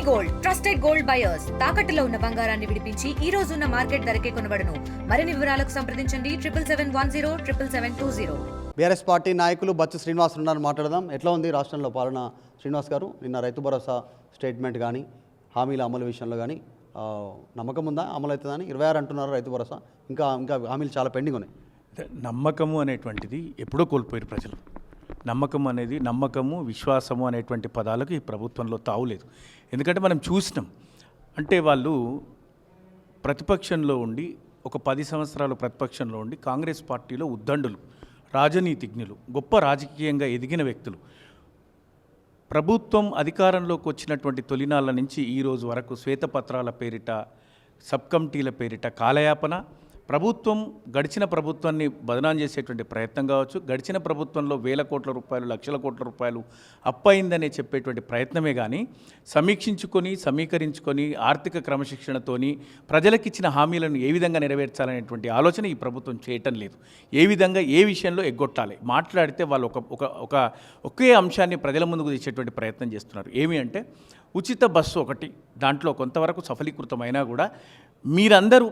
Gold trusted gold buyers తాకట్టులో ఉన్న బంగారాన్ని విడిపించి ఈ రోజు ఉన్న మార్కెట్ ధరకే కొనబడును. మరిన్ని వివరాలకు సంప్రదించండి 7710777220. బీఆర్ఎస్ పార్టీ నాయకులు బచ్చు శ్రీనివాస్ ఉన్నారు, మాట్లాడదాం. ఎట్లా ఉంది రాష్ట్రంలో పాలన? శ్రీనివాస్ గారు, నిన్న రైతు భరోసా స్టేట్మెంట్ కానీ హామీల అమలు విషయంలో కానీ నమ్మకం ఉందా? అమలు అవుతుందని 26 అంటున్నారు రైతు భరోసా, ఇంకా హామీలు చాలా పెండింగ్ ఉన్నాయి. నమ్మకము అనేటువంటిది ఎప్పుడో కోల్పోయారు ప్రజలు. నమ్మకము విశ్వాసము అనేటువంటి పదాలకు ఈ ప్రభుత్వంలో తావులేదు. ఎందుకంటే మనం చూసినాం, అంటే వాళ్ళు ప్రతిపక్షంలో ఉండి ఒక 10 సంవత్సరాలు ప్రతిపక్షంలో ఉండి కాంగ్రెస్ పార్టీలో ఉద్దండులు, రాజనీతిజ్ఞులు, గొప్ప రాజకీయంగా ఎదిగిన వ్యక్తులు. ప్రభుత్వం అధికారంలోకి వచ్చినటువంటి తొలినాళ్ళ నుంచి ఈ రోజు వరకు శ్వేతపత్రాల పేరిట, సబ్ కమిటీల పేరిట కాలయాపన, ప్రభుత్వం గడిచిన ప్రభుత్వాన్ని బదనాం చేసేటువంటి ప్రయత్నం కావచ్చు, గడిచిన ప్రభుత్వంలో వేల కోట్ల రూపాయలు, లక్షల కోట్ల రూపాయలు అప్పయిందనే చెప్పేటువంటి ప్రయత్నమే కానీ సమీకరించుకొని ఆర్థిక క్రమశిక్షణతోని ప్రజలకిచ్చిన హామీలను ఏ విధంగా నెరవేర్చాలనేటువంటి ఆలోచన ఈ ప్రభుత్వం చేయటం లేదు. ఏ విషయంలో ఎగ్గొట్టాలి మాట్లాడితే వాళ్ళు ఒకే అంశాన్ని ప్రజల ముందుకు తెచ్చేటువంటి ప్రయత్నం చేస్తున్నారు. ఏమి అంటే ఉచిత బస్సు ఒకటి, దాంట్లో కొంతవరకు సఫలీకృతమైనా కూడా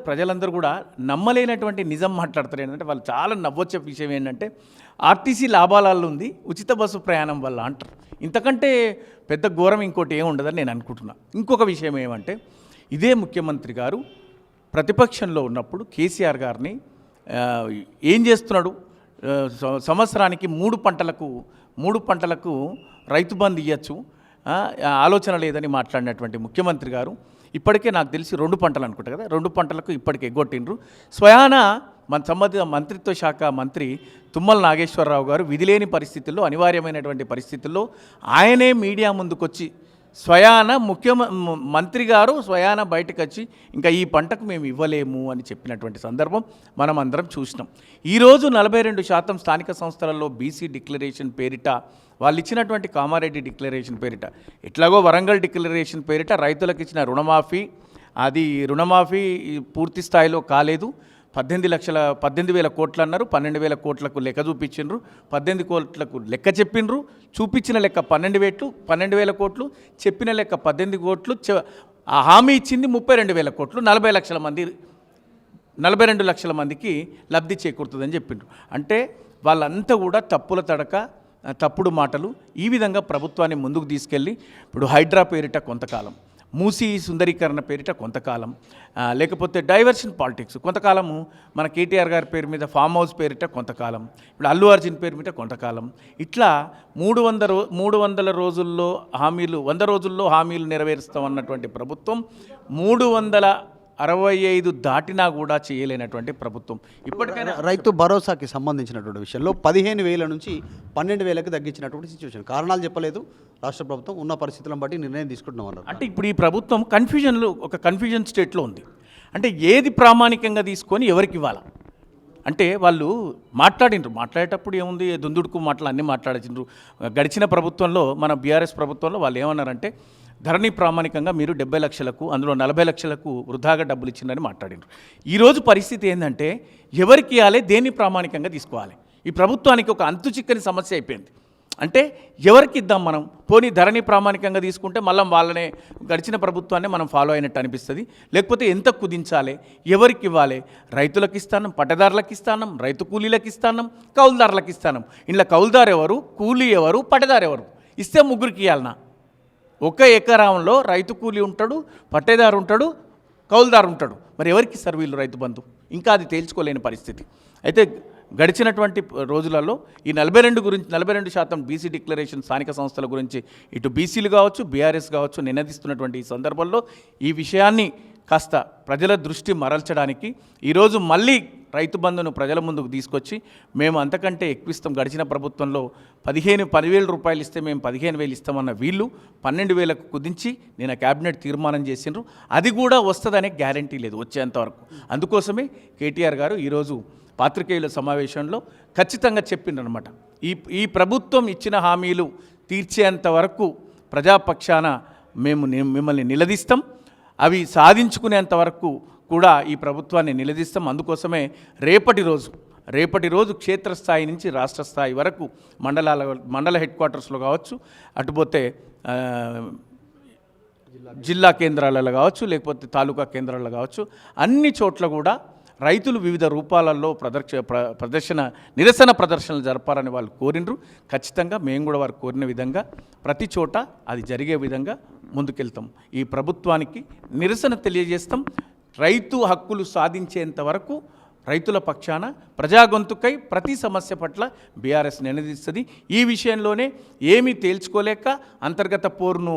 ప్రజలందరూ కూడా నమ్మలేనటువంటి నిజం మాట్లాడతారు. ఏంటంటే వాళ్ళు చాలా నవ్వొచ్చే విషయం ఏంటంటే ఆర్టీసీ లాభాలలో ఉంది, ఉచిత బస్సు ప్రయాణం వల్ల అంటారు. ఇంతకంటే పెద్ద ఘోరం ఇంకోటి ఏమి ఉండదని నేను అనుకుంటున్నా. ఇంకొక విషయం ఏమంటే, ఇదే ముఖ్యమంత్రి గారు ప్రతిపక్షంలో ఉన్నప్పుడు కేసీఆర్ గారిని ఏం చేస్తున్నాడు, సంవత్సరానికి 3 పంటలకు రైతు బంధు ఇవ్వచ్చు ఆలోచన లేదని మాట్లాడినటువంటి ముఖ్యమంత్రి గారు ఇప్పటికే నాకు తెలిసి 2 పంటలు అనుకుంటా కదా, 2 పంటలకు ఇప్పటికే ఎగ్గొట్టిండ్రు. స్వయాన మన సంబంధిత మంత్రిత్వ శాఖ మంత్రి తుమ్మల నాగేశ్వరరావు గారు విధిలేని పరిస్థితుల్లో, అనివార్యమైనటువంటి పరిస్థితుల్లో ఆయనే మీడియా ముందుకొచ్చి మంత్రి గారు స్వయాన బయటకు వచ్చి ఇంకా ఈ పంటకు మేము ఇవ్వలేము అని చెప్పినటువంటి సందర్భం మనం అందరం చూసినాం. ఈరోజు 42% స్థానిక సంస్థలలో బీసీ డిక్లరేషన్ పేరిట, వాళ్ళు ఇచ్చినటువంటి కామారెడ్డి డిక్లరేషన్ పేరిట, ఎట్లాగో వరంగల్ డిక్లరేషన్ పేరిట రైతులకు ఇచ్చిన రుణమాఫీ పూర్తి స్థాయిలో కాలేదు. 18,000 కోట్లు అన్నారు, 12,000 కోట్లకు లెక్క చూపించిండ్రు, 18 కోట్లకు లెక్క చెప్పిండ్రు, చూపించిన లెక్క 12,000 కోట్లు, చెప్పిన లెక్క 18 కోట్లు, ఆ హామీ ఇచ్చింది 32,000 కోట్లు, 42 లక్షల మందికి లబ్ధి చేకూరుతుందని చెప్పిండ్రు. అంటే వాళ్ళంతా కూడా తప్పుడు మాటలు. ఈ విధంగా ప్రభుత్వాన్ని ముందుకు తీసుకెళ్ళి ఇప్పుడు హైడ్రా పేరిట కొంతకాలం, మూసీ సుందరీకరణ పేరిట కొంతకాలం, లేకపోతే డైవర్షన్ పాలిటిక్స్ కొంతకాలము, మన కేటీఆర్ గారి పేరు మీద ఫామ్ హౌస్ పేరిట కొంతకాలం, ఇప్పుడు అల్లు అర్జున్ పేరు మీద కొంతకాలం, ఇట్లా 300 రోజుల్లో హామీలు, 100 రోజుల్లో హామీలు నెరవేరుస్తామన్నటువంటి ప్రభుత్వం 365 దాటినా కూడా చేయలేనటువంటి ప్రభుత్వం. ఇప్పటికైనా రైతు భరోసాకి సంబంధించినటువంటి విషయంలో 15,000 నుంచి 12,000కి తగ్గించినటువంటి సిచ్యువేషన్, కారణాలు చెప్పలేదు రాష్ట్ర ప్రభుత్వం, ఉన్న పరిస్థితులను బట్టి నిర్ణయం తీసుకుంటున్నాం అన్నారు. అంటే ఇప్పుడు ఈ ప్రభుత్వం కన్ఫ్యూజన్ స్టేట్లో ఉంది. అంటే ఏది ప్రామాణికంగా తీసుకొని ఎవరికి ఇవ్వాలా అంటే వాళ్ళు మాట్లాడేటప్పుడు ఏముంది, దుందుడుకు మాటలు అన్నీ మాట్లాడిండ్రు. గడిచిన ప్రభుత్వంలో, మన బీఆర్ఎస్ ప్రభుత్వంలో వాళ్ళు ఏమన్నారంటే ధరణి ప్రామాణికంగా మీరు 70 లక్షలకు, అందులో 40 లక్షలకు వృధాగా డబ్బులు ఇచ్చిందని మాట్లాడినారు. ఈరోజు పరిస్థితి ఏంటంటే ఎవరికి ఇవ్వాలి, దేన్ని ప్రామాణికంగా తీసుకోవాలి? ఈ ప్రభుత్వానికి ఒక అంతుచిక్కని సమస్య అయిపోయింది. అంటే ఎవరికి ఇద్దాం మనం? పోనీ ధరణి ప్రామాణికంగా తీసుకుంటే మళ్ళీ వాళ్ళనే గడిచిన ప్రభుత్వాన్ని మనం ఫాలో అయినట్టు అనిపిస్తుంది. లేకపోతే ఎంత కుదించాలి, ఎవరికి ఇవ్వాలి? రైతులకు ఇస్తానం, పట్టదారులకు ఇస్తానం, రైతు కూలీలకు ఇస్తానం, కౌలుదారులకు ఇస్తానం. ఇంట్లో కౌలుదారు ఎవరు, కూలీ ఎవరు, పట్టదారు ఎవరు? ఇస్తే ముగ్గురికి ఇవ్వాలనా? ఒక ఎకరంలో రైతు కూలీ ఉంటాడు, పట్టేదారు ఉంటాడు, కౌలుదారు ఉంటాడు. మరి ఎవరికి ఇస్తారు వీళ్ళు రైతు బంధు? ఇంకా అది తేల్చుకోలేని పరిస్థితి. అయితే గడిచినటువంటి రోజులలో ఈ 42% బీసీ డిక్లరేషన్ స్థానిక సంస్థల గురించి ఇటు బీసీలు కావచ్చు, బీఆర్ఎస్ కావచ్చు నినదిస్తున్నటువంటి ఈ సందర్భంలో ఈ విషయాన్ని కాస్త ప్రజల దృష్టి మరల్చడానికి ఈరోజు మళ్ళీ రైతు బంధును ప్రజల ముందుకు తీసుకొచ్చి మేము అంతకంటే ఎక్కువ ఇస్తాం, గడిచిన ప్రభుత్వంలో 10,000 రూపాయలు ఇస్తే మేము 15,000 ఇస్తామన్న వీళ్ళు 12,000కు కుదించి నేను క్యాబినెట్ తీర్మానం చేసిండ్రు. అది కూడా వస్తుందనే గ్యారంటీ లేదు వచ్చేంతవరకు. అందుకోసమే కేటీఆర్ గారు ఈరోజు పాత్రికేయుల సమావేశంలో ఖచ్చితంగా చెప్పిండ్రనమాట, ఈ ప్రభుత్వం ఇచ్చిన హామీలు తీర్చేంత వరకు ప్రజాపక్షాన మేము మిమ్మల్ని నిలదీస్తాం, అవి సాధించుకునేంత వరకు కూడా ఈ ప్రభుత్వాన్ని నిలదీస్తాం. అందుకోసమే రేపటి రోజు క్షేత్రస్థాయి నుంచి రాష్ట్ర స్థాయి వరకు మండల హెడ్ క్వార్టర్స్లో కావచ్చు, అటుపోతే జిల్లా కేంద్రాలలో కావచ్చు, లేకపోతే తాలూకా కేంద్రాలలో కావచ్చు, అన్ని చోట్ల కూడా రైతులు వివిధ రూపాలలో ప్రదర్శన నిరసన ప్రదర్శనలు జరపాలని వాళ్ళు కోరినరు. ఖచ్చితంగా మేము కూడా వారు కోరిన విధంగా ప్రతి చోట అది జరిగే విధంగా ముందుకెళ్తాం. ఈ ప్రభుత్వానికి నిరసన తెలియజేస్తాం. రైతు హక్కులు సాధించేంత వరకు రైతుల పక్షాన ప్రజాగొంతుకై ప్రతి సమస్య పట్ల బీఆర్ఎస్ నినదిస్తుంది. ఈ విషయంలోనే ఏమీ తేల్చుకోలేక, అంతర్గత పోరును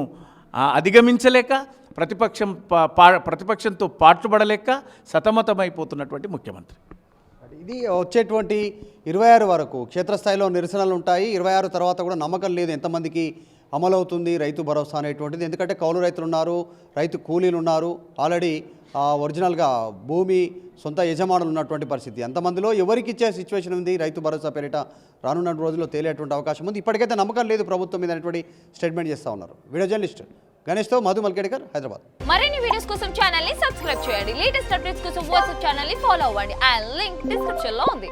అధిగమించలేక, ప్రతిపక్షంతో పాటుపడలేక సతమతమైపోతున్నటువంటి ముఖ్యమంత్రి. ఇది వచ్చేటువంటి 26 వరకు క్షేత్రస్థాయిలో నిరసనలు ఉంటాయి. 26 తర్వాత కూడా నమ్మకం లేదు ఎంతమందికి అమలవుతుంది రైతు భరోసా అనేటువంటిది. ఎందుకంటే కౌలు రైతులు ఉన్నారు, రైతు కూలీలు ఉన్నారు, ఆల్రెడీ ఒరిజినల్గా భూమి సొంత యజమానులు ఉన్నటువంటి పరిస్థితి. అంతమందిలో ఎవరికి ఇచ్చే సిచ్యువేషన్ ఉంది రైతు భరోసా పేరిట రానున్న రోజుల్లో తేలేటువంటి అవకాశం ఉంది. ఇప్పటికైతే నమ్మకం లేదు ప్రభుత్వం మీద అనేటువంటి స్టేట్మెంట్ చేస్తూ ఉన్నారు. వీడియో జర్నలిస్ట్ గణేష్తో మధు మల్కేడ్కర్, హైదరాబాద్. మరిన్ని వీడియోస్ కోసం ఛానల్ ని సబ్స్క్రైబ్ చేయండి. లేటెస్ట్ అప్డేట్స్ కోసం వాట్సాప్ ఛానల్ ని ఫాలో అవ్వండి. ఆ లింక్ డిస్క్రిప్షన్ లో ఉంది.